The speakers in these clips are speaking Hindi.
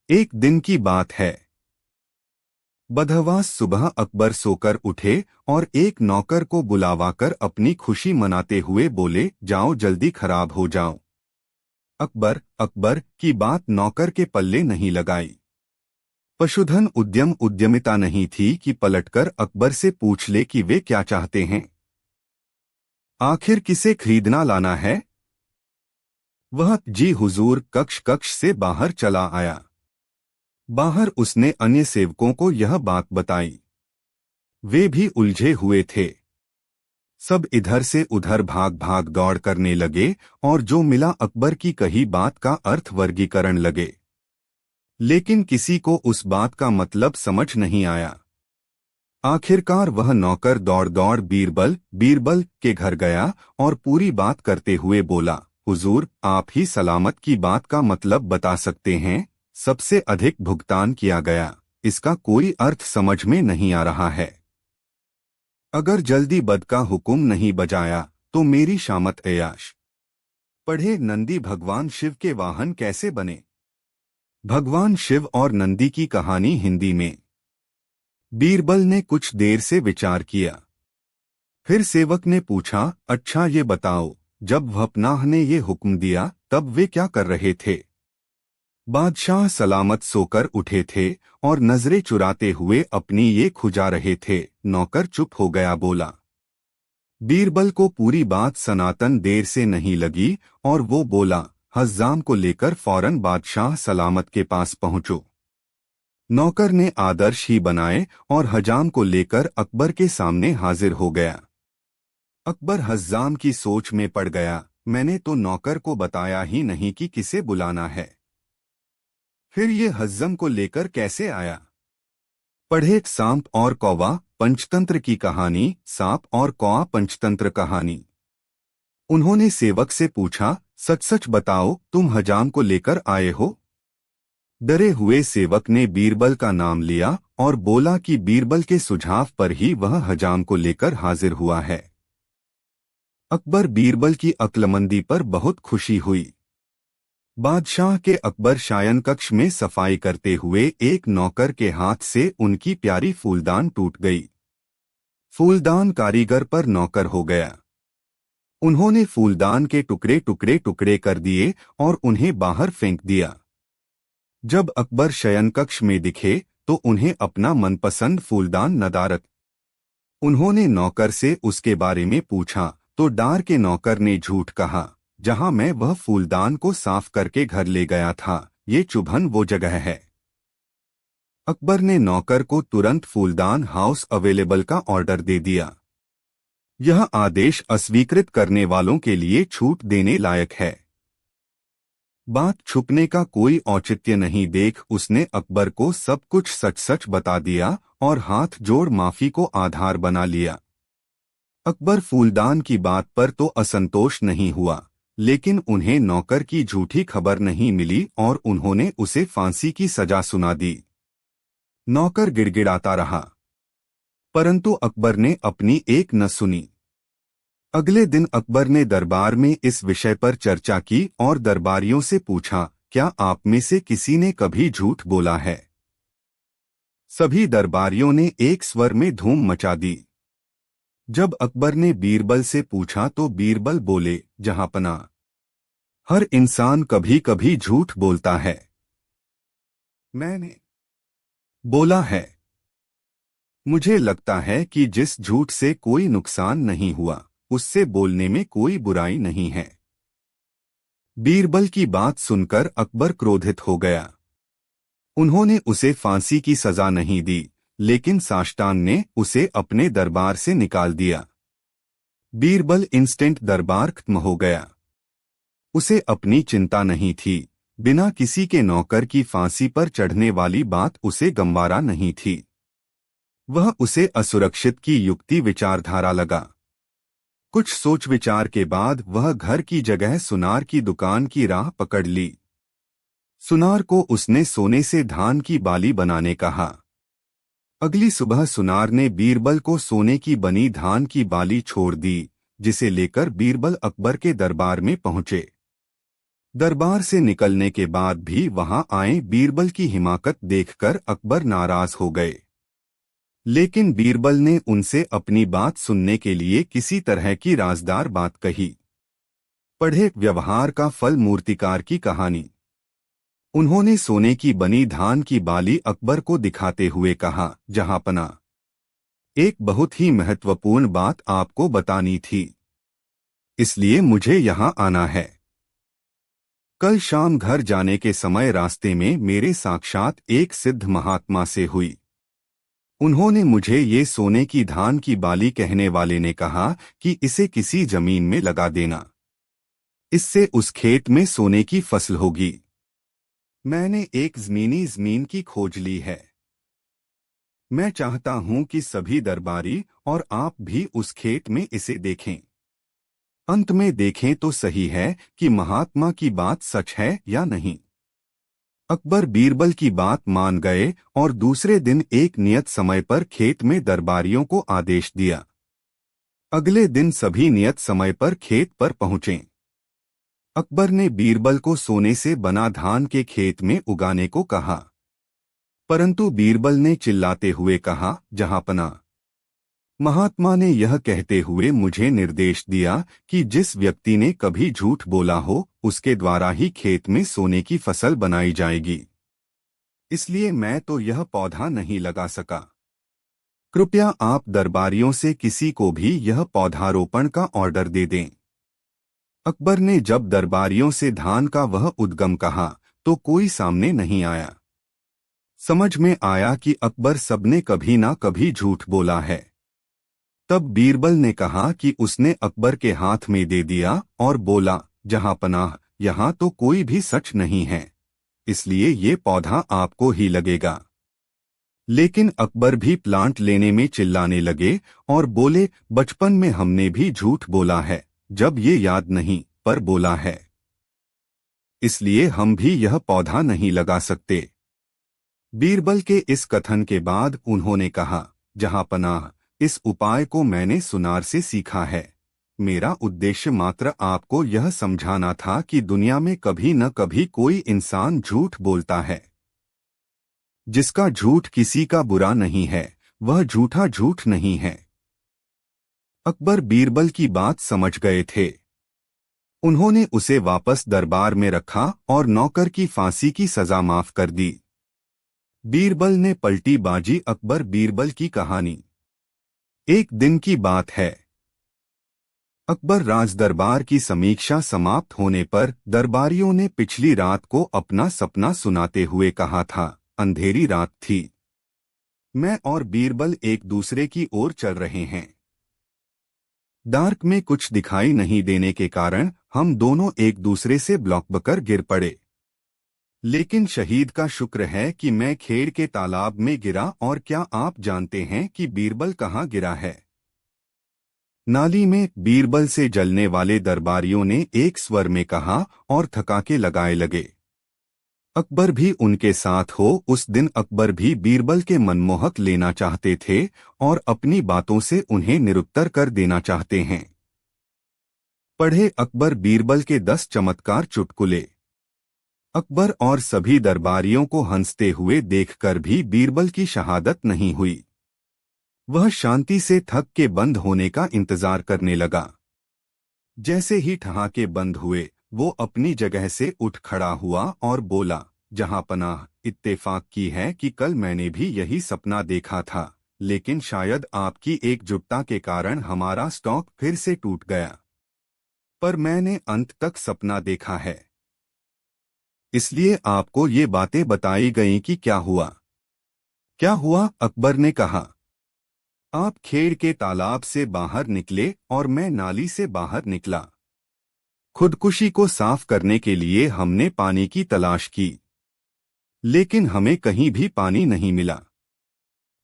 एक दिन की बात है। बदहवास सुबह अकबर सोकर उठे और एक नौकर को बुलावाकर अपनी खुशी मनाते हुए बोले, जाओ जल्दी खराब हो जाओ। अकबर अकबर की बात नौकर के पल्ले नहीं लगाई। पशुधन उद्यमिता नहीं थी कि पलटकर अकबर से पूछ ले कि वे क्या चाहते हैं। आखिर किसे खरीदना लाना है? वह जी हुजूर कक्ष कक्ष से बाहर चला आया। बाहर उसने अन्य सेवकों को यह बात बताई। वे भी उलझे हुए थे। सब इधर से उधर भाग भाग दौड़ करने लगे और जो मिला अकबर की कही बात का अर्थ वर्गीकरण लगे, लेकिन किसी को उस बात का मतलब समझ नहीं आया। आखिरकार वह नौकर दौड़ दौड़ बीरबल बीरबल के घर गया और पूरी बात करते हुए बोला, हुजूर आप ही सलामत की बात का मतलब बता सकते हैं। सबसे अधिक भुगतान किया गया, इसका कोई अर्थ समझ में नहीं आ रहा है। अगर जल्दी बद का हुक्म नहीं बजाया तो मेरी शामत ऐयाश। पढ़े नंदी भगवान शिव के वाहन कैसे बने। भगवान शिव और नंदी की कहानी हिंदी में। बीरबल ने कुछ देर से विचार किया। फिर सेवक ने पूछा, अच्छा ये बताओ, जब भपनाह ने ये हुक्म दिया तब वे क्या कर रहे थे। बादशाह सलामत सोकर उठे थे और नजरें चुराते हुए अपनी ये खुजा रहे थे। नौकर चुप हो गया, बोला। बीरबल को पूरी बात सनातन देर से नहीं लगी और वो बोला, हज्जाम को लेकर फौरन बादशाह सलामत के पास पहुंचो। नौकर ने आदर्श ही बनाए और हजाम को लेकर अकबर के सामने हाजिर हो गया। अकबर हज्जाम की सोच में पड़ गया, मैंने तो नौकर को बताया ही नहीं कि किसे बुलाना है। फिर ये हज्जम को लेकर कैसे आया। पढ़े सांप और कौवा पंचतंत्र की कहानी, सांप और कौवा पंचतंत्र कहानी। उन्होंने सेवक से पूछा, सच सच बताओ तुम हजाम को लेकर आए हो। डरे हुए सेवक ने बीरबल का नाम लिया और बोला कि बीरबल के सुझाव पर ही वह हजाम को लेकर हाजिर हुआ है। अकबर बीरबल की अक्लमंदी पर बहुत खुशी हुई। बादशाह के अकबर शायन कक्ष में सफाई करते हुए एक नौकर के हाथ से उनकी प्यारी फूलदान टूट गई। फूलदान कारीगर पर नौकर हो गया। उन्होंने फूलदान के टुकड़े टुकड़े टुकड़े कर दिए और उन्हें बाहर फेंक दिया। जब अकबर शयन कक्ष में दिखे तो उन्हें अपना मनपसंद फूलदान नदारत। उन्होंने नौकर से उसके बारे में पूछा तो डार के नौकर ने झूठ कहा, जहां मैं वह फूलदान को साफ करके घर ले गया था, ये चुभन वो जगह है। अकबर ने नौकर को तुरंत फूलदान हाउस अवेलेबल का ऑर्डर दे दिया। यह आदेश अस्वीकृत करने वालों के लिए छूट देने लायक है। बात छुपने का कोई औचित्य नहीं देख उसने अकबर को सब कुछ सच सच बता दिया और हाथ जोड़ माफी को आधार बना लिया। अकबर फूलदान की बात पर तो असंतोष नहीं हुआ, लेकिन उन्हें नौकर की झूठी खबर नहीं मिली और उन्होंने उसे फांसी की सजा सुना दी। नौकर गिड़गिड़ाता रहा, परंतु अकबर ने अपनी एक न सुनी। अगले दिन अकबर ने दरबार में इस विषय पर चर्चा की और दरबारियों से पूछा, क्या आप में से किसी ने कभी झूठ बोला है। सभी दरबारियों ने एक स्वर में धूम मचा दी। जब अकबर ने बीरबल से पूछा तो बीरबल बोले, जहांपना, हर इंसान कभी कभी झूठ बोलता है। मैंने बोला है। मुझे लगता है कि जिस झूठ से कोई नुकसान नहीं हुआ उससे बोलने में कोई बुराई नहीं है। बीरबल की बात सुनकर अकबर क्रोधित हो गया। उन्होंने उसे फांसी की सजा नहीं दी, लेकिन साष्टांग ने उसे अपने दरबार से निकाल दिया। बीरबल इंस्टेंट दरबार खत्म हो गया। उसे अपनी चिंता नहीं थी। बिना किसी के नौकर की फांसी पर चढ़ने वाली बात उसे गंवारा नहीं थी। वह उसे असुरक्षित की युक्ति विचारधारा लगा। कुछ सोच विचार के बाद वह घर की जगह सुनार की दुकान की राह पकड़ ली। सुनार को उसने सोने से धान की बाली बनाने कहा। अगली सुबह सुनार ने बीरबल को सोने की बनी धान की बाली छोड़ दी, जिसे लेकर बीरबल अकबर के दरबार में पहुंचे। दरबार से निकलने के बाद भी वहां आए बीरबल की हिमाकत देखकर अकबर नाराज हो गए। लेकिन बीरबल ने उनसे अपनी बात सुनने के लिए किसी तरह की राजदार बात कही। पढ़े व्यवहार का फल मूर्तिकार की कहानी। उन्होंने सोने की बनी धान की बाली अकबर को दिखाते हुए कहा, जहांपना, एक बहुत ही महत्वपूर्ण बात आपको बतानी थी, इसलिए मुझे यहां आना है। कल शाम घर जाने के समय रास्ते में मेरे साक्षात एक सिद्ध महात्मा से हुई। उन्होंने मुझे ये सोने की धान की बाली कहने वाले ने कहा कि इसे किसी जमीन में लगा देना, इससे उस खेत में सोने की फसल होगी। मैंने एक जमीन की खोज ली है। मैं चाहता हूं कि सभी दरबारी और आप भी उस खेत में इसे देखें। अंत में देखें तो सही है कि महात्मा की बात सच है या नहीं। अकबर बीरबल की बात मान गए और दूसरे दिन एक नियत समय पर खेत में दरबारियों को आदेश दिया। अगले दिन सभी नियत समय पर खेत पर पहुंचे। अकबर ने बीरबल को सोने से बना धान के खेत में उगाने को कहा, परंतु बीरबल ने चिल्लाते हुए कहा, जहांपना, महात्मा ने यह कहते हुए मुझे निर्देश दिया कि जिस व्यक्ति ने कभी झूठ बोला हो उसके द्वारा ही खेत में सोने की फसल बनाई जाएगी, इसलिए मैं तो यह पौधा नहीं लगा सका। कृपया आप दरबारियों से किसी को भी यह पौधारोपण का ऑर्डर दे दें। अकबर ने जब दरबारियों से धान का वह उद्गम कहा तो कोई सामने नहीं आया। समझ में आया कि अकबर सबने कभी ना कभी झूठ बोला है। तब बीरबल ने कहा कि उसने अकबर के हाथ में दे दिया और बोला, जहांपनाह, यहाँ तो कोई भी सच नहीं है, इसलिए ये पौधा आपको ही लगेगा। लेकिन अकबर भी प्लांट लेने में चिल्लाने लगे और बोले, बचपन में हमने भी झूठ बोला है, जब ये याद नहीं पर बोला है, इसलिए हम भी यह पौधा नहीं लगा सकते। बीरबल के इस कथन के बाद उन्होंने कहा, जहांपनाह, इस उपाय को मैंने सुनार से सीखा है। मेरा उद्देश्य मात्र आपको यह समझाना था कि दुनिया में कभी न कभी कोई इंसान झूठ बोलता है। जिसका झूठ किसी का बुरा नहीं है, वह झूठा झूठ नहीं है। अकबर बीरबल की बात समझ गए थे। उन्होंने उसे वापस दरबार में रखा और नौकर की फांसी की सजा माफ कर दी। बीरबल ने पलटी बाजी। अकबर बीरबल की कहानी। एक दिन की बात है। अकबर राजदरबार की समीक्षा समाप्त होने पर दरबारियों ने पिछली रात को अपना सपना सुनाते हुए कहा था। अंधेरी रात थी। मैं और बीरबल एक दूसरे की ओर चल रहे हैं। डार्क में कुछ दिखाई नहीं देने के कारण हम दोनों एक दूसरे से ब्लॉक बकर गिर पड़े। लेकिन शहीद का शुक्र है कि मैं खेड़ के तालाब में गिरा। और क्या आप जानते हैं कि बीरबल कहाँ गिरा है? नाली में। बीरबल से जलने वाले दरबारियों ने एक स्वर में कहा और थकाके लगाए लगे। अकबर भी उनके साथ हो। उस दिन अकबर भी बीरबल के मनमोहक लेना चाहते थे और अपनी बातों से उन्हें निरुत्तर कर देना चाहते हैं। पढ़े अकबर बीरबल के 10 चमत्कार चुटकुले। अकबर और सभी दरबारियों को हंसते हुए देखकर भी बीरबल की शहादत नहीं हुई। वह शांति से थक के बंद होने का इंतजार करने लगा। जैसे ही ठहाके बंद हुए, वो अपनी जगह से उठ खड़ा हुआ और बोला, जहांपनाह, इत्तेफाक की है कि कल मैंने भी यही सपना देखा था, लेकिन शायद आपकी एकजुटता के कारण हमारा स्टॉक फिर से टूट गया। पर मैंने अंत तक सपना देखा है, इसलिए आपको ये बातें बताई गईं कि क्या हुआ। क्या हुआ? अकबर ने कहा। आप खेड़ के तालाब से बाहर निकले और मैं नाली से बाहर निकला। खुदकुशी को साफ करने के लिए हमने पानी की तलाश की, लेकिन हमें कहीं भी पानी नहीं मिला।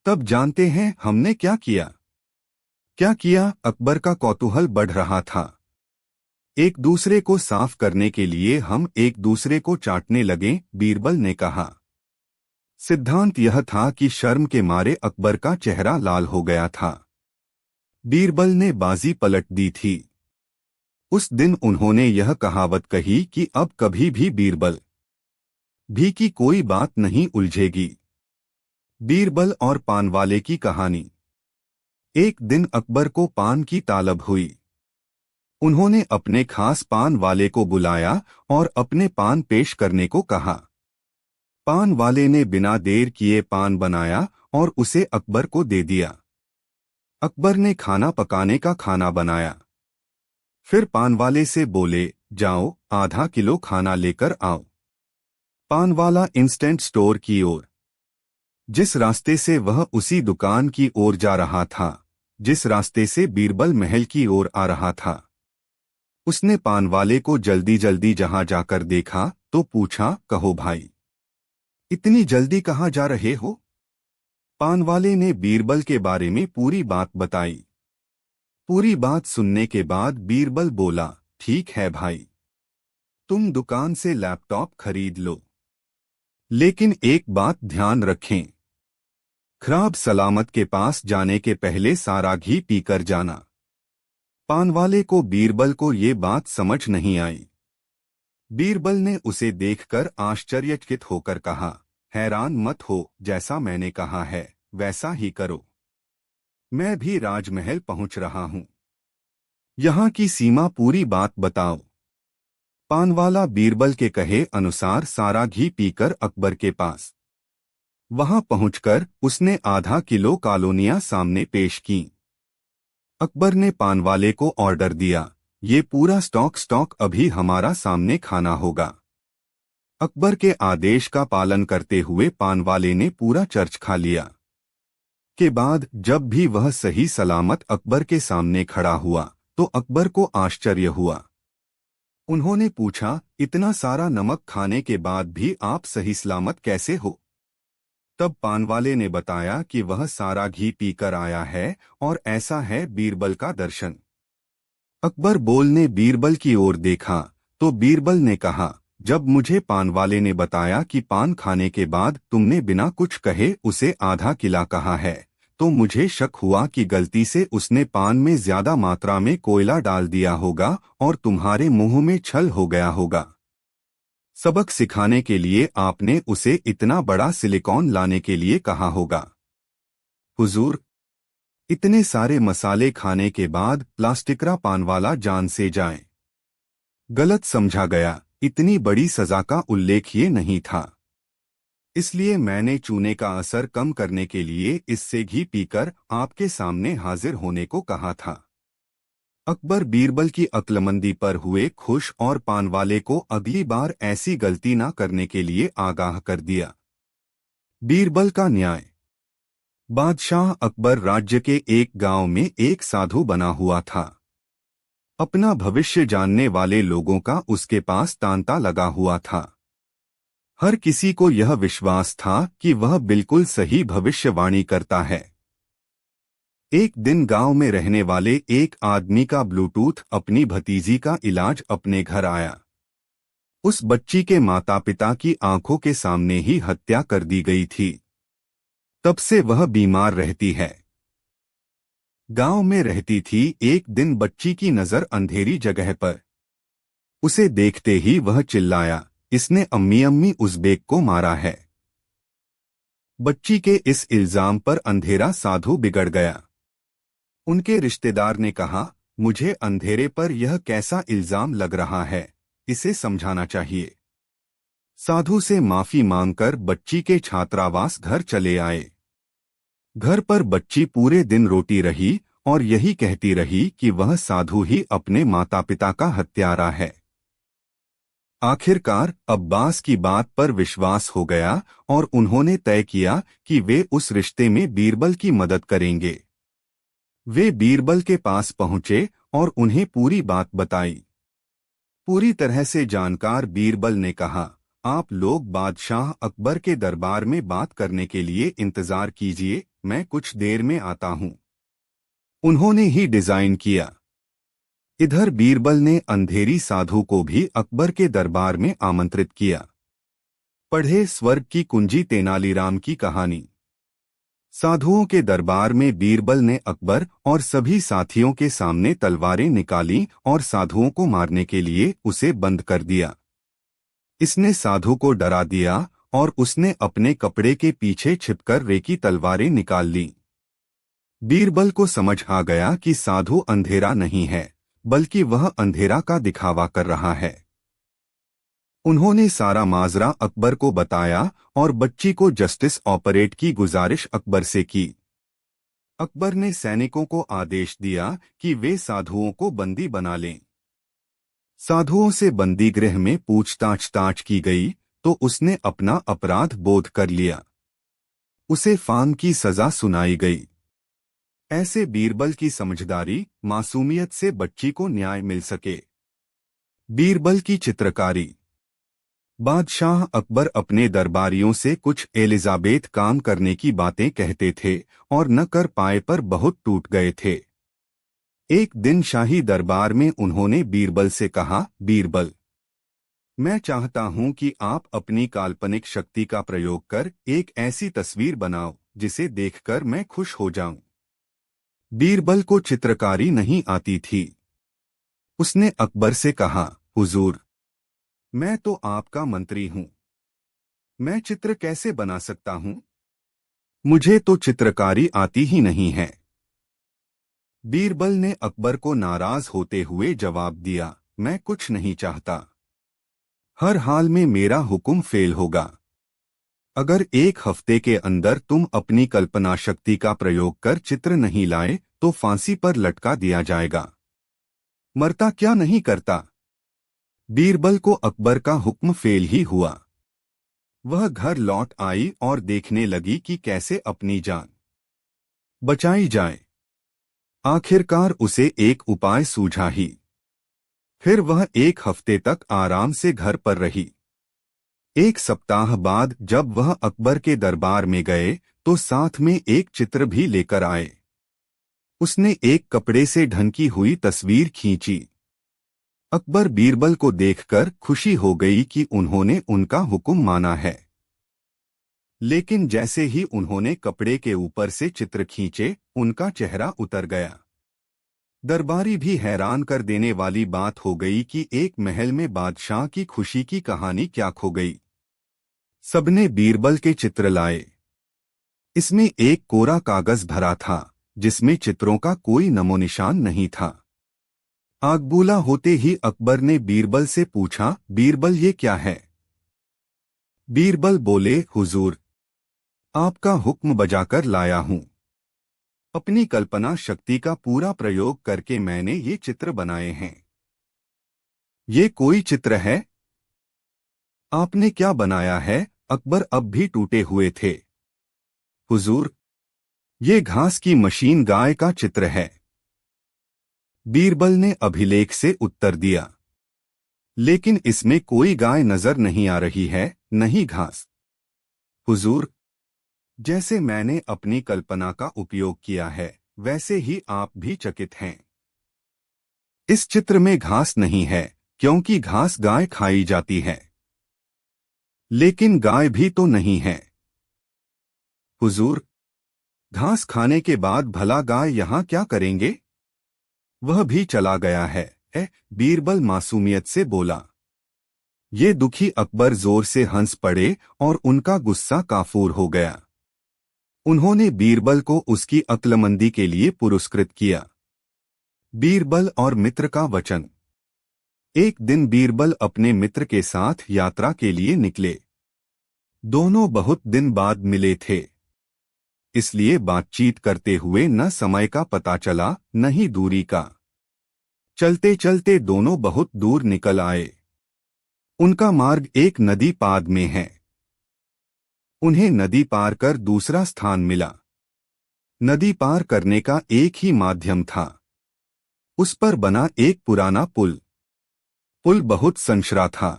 तब जानते हैं हमने क्या किया? क्या किया? अकबर का कौतूहल बढ़ रहा था। एक दूसरे को साफ करने के लिए हम एक दूसरे को चाटने लगे, बीरबल ने कहा। सिद्धांत यह था कि शर्म के मारे अकबर का चेहरा लाल हो गया था। बीरबल ने बाजी पलट दी थी। उस दिन उन्होंने यह कहावत कही कि अब कभी भी बीरबल भी की कोई बात नहीं उलझेगी। बीरबल और पान वाले की कहानी। एक दिन अकबर को पान की तालब हुई। उन्होंने अपने खास पान वाले को बुलाया और अपने पान पेश करने को कहा। पान वाले ने बिना देर किए पान बनाया और उसे अकबर को दे दिया। अकबर ने खाना पकाने का खाना बनाया। फिर पान वाले से बोले, जाओ आधा किलो खाना लेकर आओ। पान वाला इंस्टेंट स्टोर की ओर। जिस रास्ते से वह उसी दुकान की ओर जा रहा था जिस रास्ते से बीरबल महल की ओर आ रहा था। उसने पान वाले को जल्दी जल्दी जहां जाकर देखा तो पूछा, कहो भाई, इतनी जल्दी कहाँ जा रहे हो? पान वाले ने बीरबल के बारे में पूरी बात बताई। पूरी बात सुनने के बाद बीरबल बोला, ठीक है भाई, तुम दुकान से लैपटॉप खरीद लो, लेकिन एक बात ध्यान रखें, खराब सलामत के पास जाने के पहले सारा घी पीकर जाना। पान वाले को बीरबल को ये बात समझ नहीं आई। बीरबल ने उसे देखकर आश्चर्यचकित होकर कहा, हैरान मत हो, जैसा मैंने कहा है वैसा ही करो। मैं भी राजमहल पहुंच रहा हूं, यहां की सीमा पूरी बात बताओ। पानवाला बीरबल के कहे अनुसार सारा घी पीकर अकबर के पास वहां पहुंचकर उसने आधा किलो कॉलोनियां सामने पेश की। अकबर ने पानवाले को ऑर्डर दिया, ये पूरा स्टॉक अभी हमारा सामने खाना होगा। अकबर के आदेश का पालन करते हुए पानवाले ने पूरा चर्च खा लिया। के बाद जब भी वह सही सलामत अकबर के सामने खड़ा हुआ तो अकबर को आश्चर्य हुआ। उन्होंने पूछा, इतना सारा नमक खाने के बाद भी आप सही सलामत कैसे हो? तब पानवाले ने बताया कि वह सारा घी पीकर आया है और ऐसा है बीरबल का दर्शन। अकबर बोलने बीरबल की ओर देखा तो बीरबल ने कहा, जब मुझे पानवाले ने बताया कि पान खाने के बाद तुमने बिना कुछ कहे उसे आधा किला कहा है तो मुझे शक हुआ कि गलती से उसने पान में ज्यादा मात्रा में कोयला डाल दिया होगा और तुम्हारे मुंह में छल हो गया होगा। सबक सिखाने के लिए आपने उसे इतना बड़ा सिलिकॉन लाने के लिए कहा होगा। हुजूर, इतने सारे मसाले खाने के बाद प्लास्टिकरा पानवाला जान से जाए। गलत समझा गया, इतनी बड़ी सजा का उल्लेख ये नहीं था, इसलिए मैंने चूने का असर कम करने के लिए इससे घी पीकर आपके सामने हाजिर होने को कहा था। अकबर बीरबल की अक्लमंदी पर हुए खुश और पानवाले को अगली बार ऐसी गलती न करने के लिए आगाह कर दिया। बीरबल का न्याय। बादशाह अकबर राज्य के एक गांव में एक साधु बना हुआ था। अपना भविष्य जानने वाले लोगों का उसके पास तांता लगा हुआ था। हर किसी को यह विश्वास था कि वह बिल्कुल सही भविष्यवाणी करता है। एक दिन गांव में रहने वाले एक आदमी का ब्लूटूथ अपनी भतीजी का इलाज अपने घर आया। उस बच्ची के माता पिता की आंखों के सामने ही हत्या कर दी गई थी। तब से वह बीमार रहती है। गांव में रहती थी। एक दिन बच्ची की नजर अंधेरी जगह पर। उसे देखते ही वह चिल्लाया, इसने अम्मी अम्मी उज़्बेक को मारा है। बच्ची के इस इल्जाम पर अंधेरा साधु बिगड़ गया। उनके रिश्तेदार ने कहा, मुझे अंधेरे पर यह कैसा इल्जाम लग रहा है, इसे समझाना चाहिए। साधु से माफी मांगकर बच्ची के छात्रावास घर चले आए। घर पर बच्ची पूरे दिन रोती रही और यही कहती रही कि वह साधु ही अपने माता पिता का हत्यारा है। आखिरकार अब्बास की बात पर विश्वास हो गया और उन्होंने तय किया कि वे उस रिश्ते में बीरबल की मदद करेंगे। वे बीरबल के पास पहुंचे और उन्हें पूरी बात बताई। पूरी तरह से जानकार बीरबल ने कहा, आप लोग बादशाह अकबर के दरबार में बात करने के लिए इंतजार कीजिए, मैं कुछ देर में आता हूं। उन्होंने ही डिजाइन किया। इधर बीरबल ने अंधेरी साधु को भी अकबर के दरबार में आमंत्रित किया। पढ़े स्वर्ग की कुंजी तेनालीराम की कहानी। साधुओं के दरबार में बीरबल ने अकबर और सभी साथियों के सामने तलवारें निकाली और साधुओं को मारने के लिए उसे बंद कर दिया। इसने साधु को डरा दिया और उसने अपने कपड़े के पीछे छिपकर रेकी तलवारें निकाल ली। बीरबल को समझ आ गया कि साधु अंधेरा नहीं है, बल्कि वह अंधेरा का दिखावा कर रहा है। उन्होंने सारा माजरा अकबर को बताया और बच्ची को जस्टिस ऑपरेट की गुजारिश अकबर से की। अकबर ने सैनिकों को आदेश दिया कि वे साधुओं को बंदी बना लें। साधुओं से बंदी गृह में पूछताछ की गई तो उसने अपना अपराध बोध कर लिया। उसे फांसी की सजा सुनाई गई। ऐसे बीरबल की समझदारी, मासूमियत से बच्ची को न्याय मिल सके। बीरबल की चित्रकारी। बादशाह अकबर अपने दरबारियों से कुछ एलिजाबेथ काम करने की बातें कहते थे और न कर पाए पर बहुत टूट गए थे। एक दिन शाही दरबार में उन्होंने बीरबल से कहा, बीरबल, मैं चाहता हूं कि आप अपनी काल्पनिक शक्ति का प्रयोग कर एक ऐसी तस्वीर बनाओ जिसे देखकर मैं खुश हो जाऊं। बीरबल को चित्रकारी नहीं आती थी। उसने अकबर से कहा, हुजूर, मैं तो आपका मंत्री हूं, मैं चित्र कैसे बना सकता हूं? मुझे तो चित्रकारी आती ही नहीं है। बीरबल ने अकबर को नाराज होते हुए जवाब दिया, मैं कुछ नहीं चाहता। हर हाल में मेरा हुक्म फेल होगा। अगर एक हफ्ते के अंदर तुम अपनी कल्पना शक्ति का प्रयोग कर चित्र नहीं लाए तो फांसी पर लटका दिया जाएगा। मरता क्या नहीं करता। बीरबल को अकबर का हुक्म फेल ही हुआ। वह घर लौट आई और देखने लगी कि कैसे अपनी जान बचाई जाए। आखिरकार उसे एक उपाय सूझा ही। फिर वह एक हफ्ते तक आराम से घर पर रही। एक सप्ताह बाद जब वह अकबर के दरबार में गए तो साथ में एक चित्र भी लेकर आए। उसने एक कपड़े से ढकी हुई तस्वीर खींची। अकबर बीरबल को देखकर खुशी हो गई कि उन्होंने उनका हुक्म माना है। लेकिन जैसे ही उन्होंने कपड़े के ऊपर से चित्र खींचे, उनका चेहरा उतर गया। दरबारी भी हैरान कर देने वाली बात हो गई कि एक महल में बादशाह की खुशी की कहानी क्या खो गई। सबने बीरबल के चित्र लाए। इसमें एक कोरा कागज भरा था जिसमें चित्रों का कोई नमोनिशान नहीं था। आगबूला होते ही अकबर ने बीरबल से पूछा, बीरबल ये क्या है? बीरबल बोले, हुजूर, आपका हुक्म बजाकर लाया हूं। अपनी कल्पना शक्ति का पूरा प्रयोग करके मैंने ये चित्र बनाए हैं। ये कोई चित्र है? आपने क्या बनाया है? अकबर अब भी टूटे हुए थे। हुजूर, ये घास की मशीन गाय का चित्र है। बीरबल ने अभिलेख से उत्तर दिया, लेकिन इसमें कोई गाय नजर नहीं आ रही है, न ही घास। हुजूर, जैसे मैंने अपनी कल्पना का उपयोग किया है वैसे ही आप भी चकित हैं। इस चित्र में घास नहीं है क्योंकि घास गाय खाई जाती है, लेकिन गाय भी तो नहीं है। हुजूर, घास खाने के बाद भला गाय यहां क्या करेंगे? वह भी चला गया है। बीरबल मासूमियत से बोला। ये दुखी अकबर जोर से हंस पड़े और उनका गुस्सा काफूर हो गया। उन्होंने बीरबल को उसकी अक्लमंदी के लिए पुरस्कृत किया। बीरबल और मित्र का वचन। एक दिन बीरबल अपने मित्र के साथ यात्रा के लिए निकले। दोनों बहुत दिन बाद मिले थे, इसलिए बातचीत करते हुए न समय का पता चला न ही दूरी का। चलते चलते दोनों बहुत दूर निकल आए। उनका मार्ग एक नदी पाद में है। उन्हें नदी पार कर दूसरा स्थान मिला। नदी पार करने का एक ही माध्यम था, उस पर बना एक पुराना पुल। पुल बहुत संशरा था।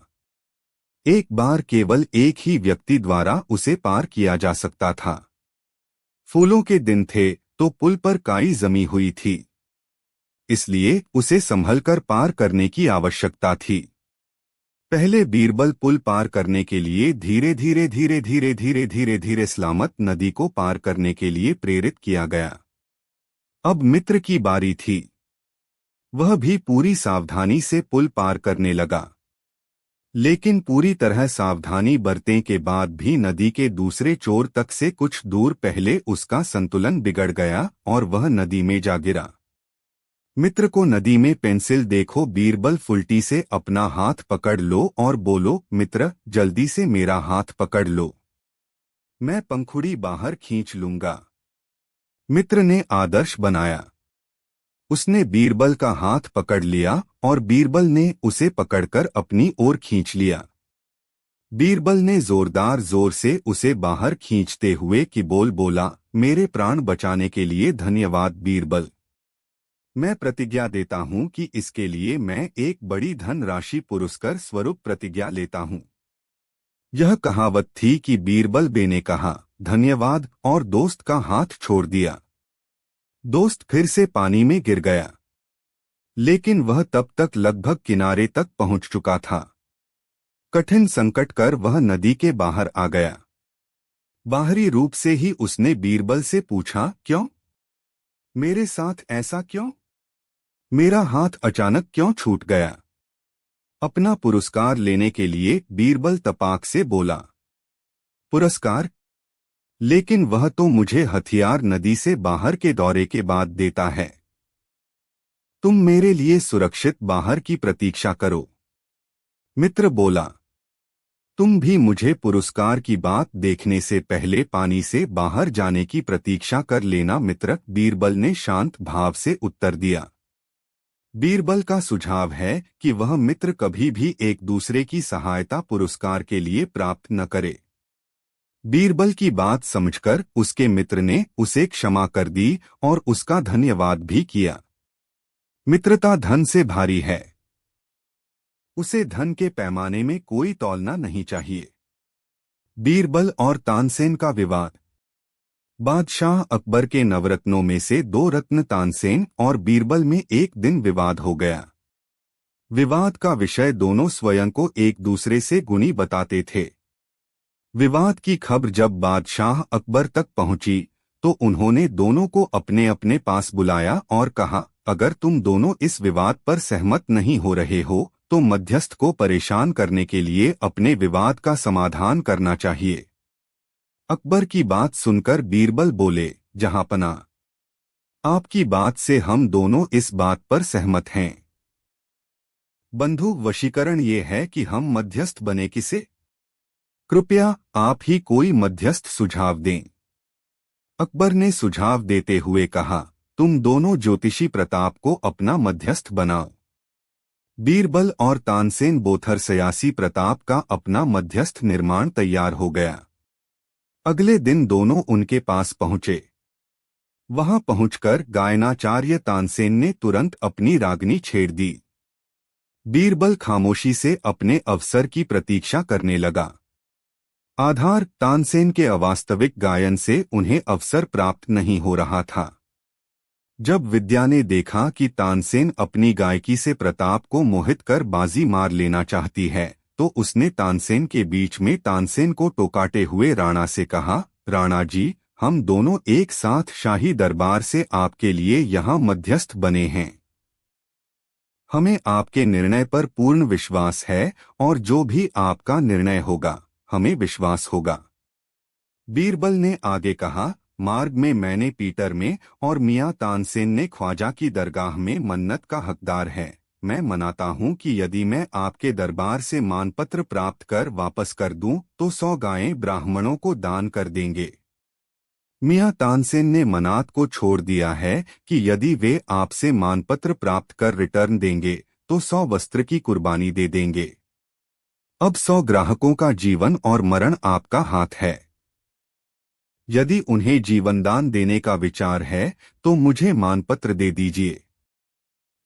एक बार केवल एक ही व्यक्ति द्वारा उसे पार किया जा सकता था। फूलों के दिन थे तो पुल पर काई जमी हुई थी, इसलिए उसे संभलकर पार करने की आवश्यकता थी। पहले बीरबल पुल पार करने के लिए धीरे धीरे सलामत नदी को पार करने के लिए प्रेरित किया गया। अब मित्र की बारी थी। वह भी पूरी सावधानी से पुल पार करने लगा। लेकिन पूरी तरह सावधानी बरतने के बाद भी नदी के दूसरे छोर तक से कुछ दूर पहले उसका संतुलन बिगड़ गया और वह नदी में जा गिरा। मित्र को नदी में पेंसिल देखो बीरबल फुल्टी से अपना हाथ पकड़ लो और बोलो, मित्र जल्दी से मेरा हाथ पकड़ लो, मैं पंखुड़ी बाहर खींच लूंगा। मित्र ने आदर्श बनाया। उसने बीरबल का हाथ पकड़ लिया और बीरबल ने उसे पकड़कर अपनी ओर खींच लिया। बीरबल ने जोर से उसे बाहर खींचते हुए कि बोला, मेरे प्राण बचाने के लिए धन्यवाद बीरबल। मैं प्रतिज्ञा देता हूं कि इसके लिए मैं एक बड़ी धन राशि पुरस्कार स्वरूप प्रतिज्ञा लेता हूं। यह कहावत थी कि बीरबल बे ने कहा धन्यवाद और दोस्त का हाथ छोड़ दिया। दोस्त फिर से पानी में गिर गया, लेकिन वह तब तक लगभग किनारे तक पहुंच चुका था। कठिन संकट कर वह नदी के बाहर आ गया। बाहरी रूप से ही उसने बीरबल से पूछा, क्यों? मेरे साथ ऐसा क्यों? मेरा हाथ अचानक क्यों छूट गया? अपना पुरस्कार लेने के लिए बीरबल तपाक से बोला, पुरस्कार? लेकिन वह तो मुझे हथियार नदी से बाहर के दौरे के बाद देता है। तुम मेरे लिए सुरक्षित बाहर की प्रतीक्षा करो। मित्र बोला, तुम भी मुझे पुरस्कार की बात देखने से पहले पानी से बाहर जाने की प्रतीक्षा कर लेना मित्र, बीरबल ने शांत भाव से उत्तर दिया। बीरबल का सुझाव है कि वह मित्र कभी भी एक दूसरे की सहायता पुरस्कार के लिए प्राप्त न करे। बीरबल की बात समझकर उसके मित्र ने उसे क्षमा कर दी और उसका धन्यवाद भी किया। मित्रता धन से भारी है, उसे धन के पैमाने में कोई तौलना नहीं चाहिए। बीरबल और तानसेन का विवाद। बादशाह अकबर के नवरत्नों में से 2 रत्न तानसेन और बीरबल में एक दिन विवाद हो गया। विवाद का विषय दोनों स्वयं को एक दूसरे से गुणी बताते थे। विवाद की खबर जब बादशाह अकबर तक पहुंची तो उन्होंने दोनों को अपने अपने पास बुलाया और कहा, अगर तुम दोनों इस विवाद पर सहमत नहीं हो रहे हो तो मध्यस्थ को परेशान करने के लिए अपने विवाद का समाधान करना चाहिए। अकबर की बात सुनकर बीरबल बोले, जहांपना, आपकी बात से हम दोनों इस बात पर सहमत हैं। बंधु वशीकरण ये है कि हम मध्यस्थ बने किसे? कृपया आप ही कोई मध्यस्थ सुझाव दें। अकबर ने सुझाव देते हुए कहा, तुम दोनों ज्योतिषी प्रताप को अपना मध्यस्थ बनाओ। बीरबल और तानसेन बोथर सयासी प्रताप का अपना मध्यस्थ निर्माण तैयार हो गया। अगले दिन दोनों उनके पास पहुंचे। वहां पहुंचकर गायनाचार्य तानसेन ने तुरंत अपनी रागनी छेड़ दी। बीरबल खामोशी से अपने अवसर की प्रतीक्षा करने लगा। आधार तानसेन के अवास्तविक गायन से उन्हें अवसर प्राप्त नहीं हो रहा था। जब विद्या ने देखा कि तानसेन अपनी गायकी से प्रताप को मोहित कर बाजी मार लेना चाहती है तो उसने तानसेन के बीच में तानसेन को टोकाते हुए राणा से कहा, राणा जी, हम दोनों एक साथ शाही दरबार से आपके लिए यहाँ मध्यस्थ बने हैं। हमें आपके निर्णय पर पूर्ण विश्वास है और जो भी आपका निर्णय होगा हमें विश्वास होगा। बीरबल ने आगे कहा, मार्ग में मैंने पीटर में और मियाँ तानसेन ने ख्वाजा की दरगाह में मन्नत का हकदार है। मैं मनाता हूँ कि यदि मैं आपके दरबार से मानपत्र प्राप्त कर वापस कर दूं तो 100 गायें ब्राह्मणों को दान कर देंगे। मियाँ तानसेन ने मनात को छोड़ दिया है कि यदि वे आपसे मानपत्र प्राप्त कर रिटर्न देंगे तो 100 वस्त्र की कुर्बानी दे देंगे। अब 100 ग्राहकों का जीवन और मरण आपका हाथ है। यदि उन्हें जीवनदान देने का विचार है तो मुझे मानपत्र दे दीजिए।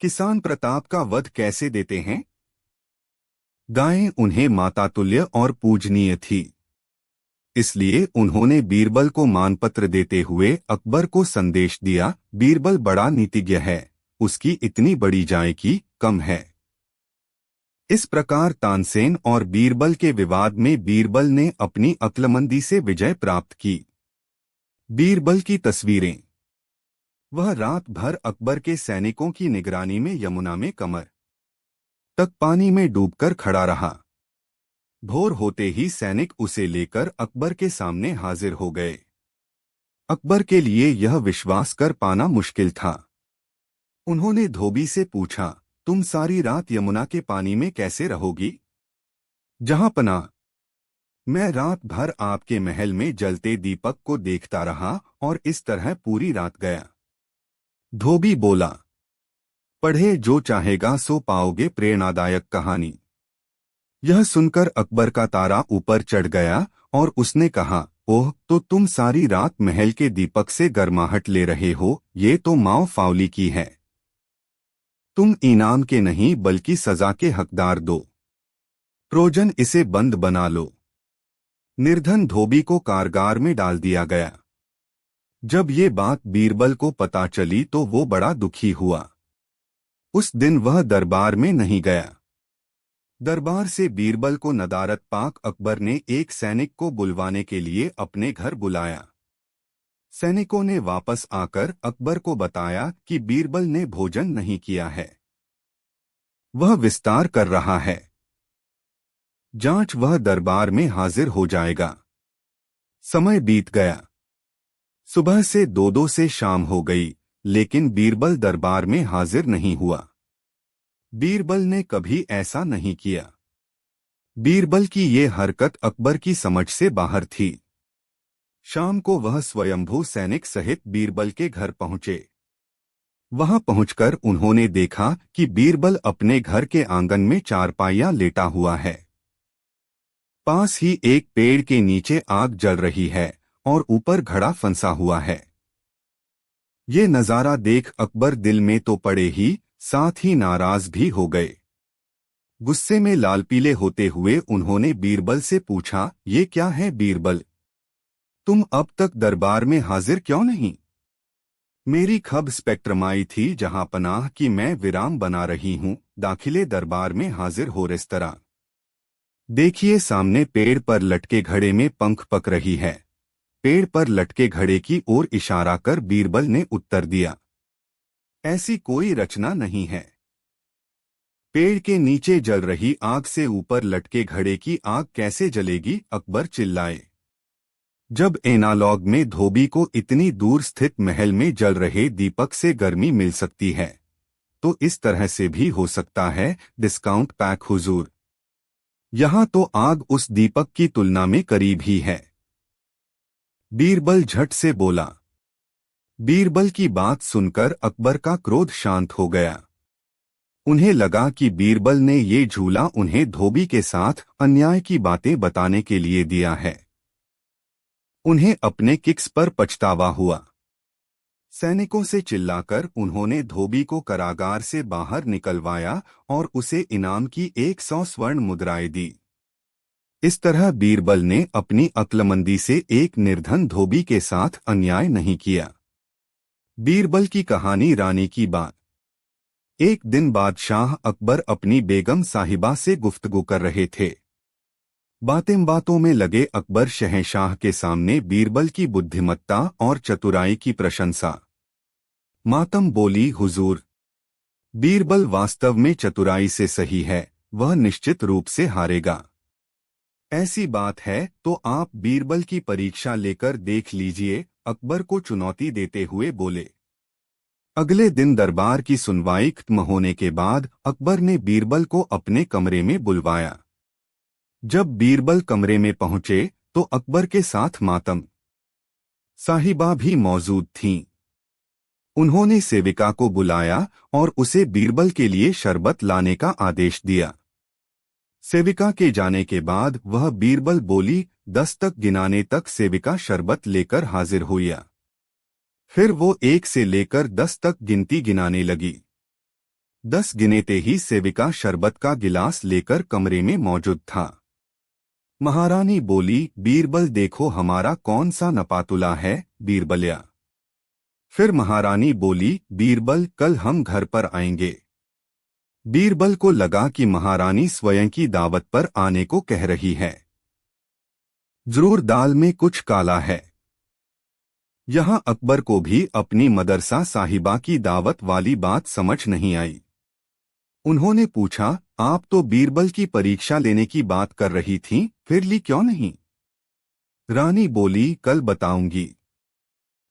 किसान प्रताप का वध कैसे देते हैं? गायें उन्हें मातातुल्य और पूजनीय थी, इसलिए उन्होंने बीरबल को मानपत्र देते हुए अकबर को संदेश दिया, बीरबल बड़ा नीतिज्ञ है, उसकी इतनी बड़ी जायकी कम है। इस प्रकार तानसेन और बीरबल के विवाद में बीरबल ने अपनी अक्लमंदी से विजय प्राप्त की। बीरबल की तस्वीरें। वह रात भर अकबर के सैनिकों की निगरानी में यमुना में कमर तक पानी में डूबकर खड़ा रहा। भोर होते ही सैनिक उसे लेकर अकबर के सामने हाजिर हो गए। अकबर के लिए यह विश्वास कर पाना मुश्किल था। उन्होंने धोबी से पूछा, तुम सारी रात यमुना के पानी में कैसे रहोगी? जहांपनाह, मैं रात भर आपके महल में जलते दीपक को देखता रहा और इस तरह पूरी रात गया। धोबी बोला, पढ़े जो चाहेगा सो पाओगे प्रेरणादायक कहानी। यह सुनकर अकबर का तारा ऊपर चढ़ गया और उसने कहा, ओह, तो तुम सारी रात महल के दीपक से गर्माहट ले रहे हो, ये तो माओ फाउली की है। तुम इनाम के नहीं बल्कि सजा के हकदार दो। प्रोजन इसे बंद बना लो। निर्धन धोबी को कारागार में डाल दिया गया। जब ये बात बीरबल को पता चली तो वो बड़ा दुखी हुआ। उस दिन वह दरबार में नहीं गया। दरबार से बीरबल को नदारत पाक अकबर ने एक सैनिक को बुलवाने के लिए अपने घर बुलाया। सैनिकों ने वापस आकर अकबर को बताया कि बीरबल ने भोजन नहीं किया है, वह विस्तार कर रहा है। जांच वह दरबार में हाजिर हो जाएगा। समय बीत गया। सुबह से 2-2 से शाम हो गई, लेकिन बीरबल दरबार में हाजिर नहीं हुआ। बीरबल ने कभी ऐसा नहीं किया। बीरबल की ये हरकत अकबर की समझ से बाहर थी। शाम को वह स्वयंभू सैनिक सहित बीरबल के घर पहुंचे। वहां पहुंचकर उन्होंने देखा कि बीरबल अपने घर के आंगन में चारपाइयां लेटा हुआ है। पास ही एक पेड़ के नीचे आग जल रही है और ऊपर घड़ा फंसा हुआ है। ये नजारा देख अकबर दिल में तो पड़े ही, साथ ही नाराज भी हो गए। गुस्से में लाल पीले होते हुए उन्होंने बीरबल से पूछा, ये क्या है बीरबल? तुम अब तक दरबार में हाजिर क्यों नहीं? मेरी खब स्पेक्ट्रमाई थी जहांपनाह कि मैं विराम बना रही हूं, दाखिले दरबार में हाजिर हो रेस्तरा। देखिए सामने पेड़ पर लटके घड़े में पंख पक रही है। पेड़ पर लटके घड़े की ओर इशारा कर बीरबल ने उत्तर दिया, ऐसी कोई रचना नहीं है। पेड़ के नीचे जल रही आग से ऊपर लटके घड़े की आग कैसे जलेगी? अकबर चिल्लाए। जब एनालॉग में धोबी को इतनी दूर स्थित महल में जल रहे दीपक से गर्मी मिल सकती है, तो इस तरह से भी हो सकता है। डिस्काउंट पैक हुजूर। यहां तो आग उस दीपक की तुलना में करीब ही है। बीरबल झट से बोला। बीरबल की बात सुनकर अकबर का क्रोध शांत हो गया। उन्हें लगा कि बीरबल ने ये झूला उन्हें धोबी के साथ अन्याय की बातें बताने के लिए दिया है। उन्हें अपने किक्स पर पछतावा हुआ। सैनिकों से चिल्लाकर उन्होंने धोबी को कारागार से बाहर निकलवाया और उसे इनाम की 100 स्वर्ण मुद्राएं दी। इस तरह बीरबल ने अपनी अक्लमंदी से एक निर्धन धोबी के साथ अन्याय नहीं किया। बीरबल की कहानी रानी की बात। एक दिन बादशाह अकबर अपनी बेगम साहिबा से गुफ्तगू कर रहे थे। बातें बातों में लगे अकबर शहंशाह के सामने बीरबल की बुद्धिमत्ता और चतुराई की प्रशंसा। मातम बोली, हुजूर, बीरबल वास्तव में चतुराई से सही है, वह निश्चित रूप से हारेगा। ऐसी बात है तो आप बीरबल की परीक्षा लेकर देख लीजिए, अकबर को चुनौती देते हुए बोले। अगले दिन दरबार की सुनवाई खत्म होने के बाद अकबर ने बीरबल को अपने कमरे में बुलवाया। जब बीरबल कमरे में पहुंचे तो अकबर के साथ मातम साहिबा भी मौजूद थीं। उन्होंने सेविका को बुलाया और उसे बीरबल के लिए शरबत लाने का आदेश दिया। सेविका के जाने के बाद वह बीरबल बोली, 10 तक गिनाने तक सेविका शरबत लेकर हाजिर हुई। फिर वो 1 से लेकर 10 तक गिनती गिनाने लगी। 10 गिनेते ही सेविका शरबत का गिलास लेकर कमरे में मौजूद था। महारानी बोली, बीरबल देखो हमारा कौन सा नपातुला है। बीरबलिया। फिर महारानी बोली, बीरबल कल हम घर पर आएंगे। बीरबल को लगा कि महारानी स्वयं की दावत पर आने को कह रही है। जरूर दाल में कुछ काला है। यहाँ अकबर को भी अपनी मदरसा साहिबा की दावत वाली बात समझ नहीं आई। उन्होंने पूछा, आप तो बीरबल की परीक्षा लेने की बात कर रही थीं, फिर ली क्यों नहीं? रानी बोली, कल बताऊंगी।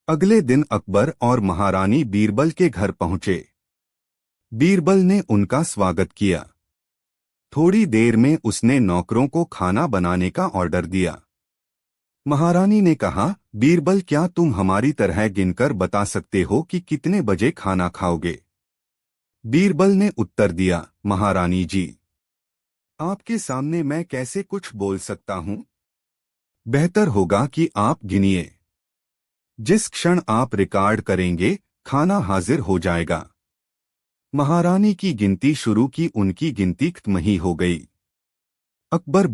अगले दिन अकबर और महारानी बीरबल के घर पहुंचे। बीरबल ने उनका स्वागत किया। थोड़ी देर में उसने नौकरों को खाना बनाने का ऑर्डर दिया। महारानी ने कहा, बीरबल क्या तुम हमारी तरह गिनकर बता सकते हो कि कितने बजे खाना खाओगे? बीरबल ने उत्तर दिया, महारानी जी, आपके सामने मैं कैसे कुछ बोल सकता हूँ? बेहतर होगा कि आप गिनिए। जिस क्षण आप रिकॉर्ड करेंगे, खाना हाजिर हो जाएगा। महारानी की गिनती शुरू की, उनकी गिनती खत्म ही हो गई। अकबर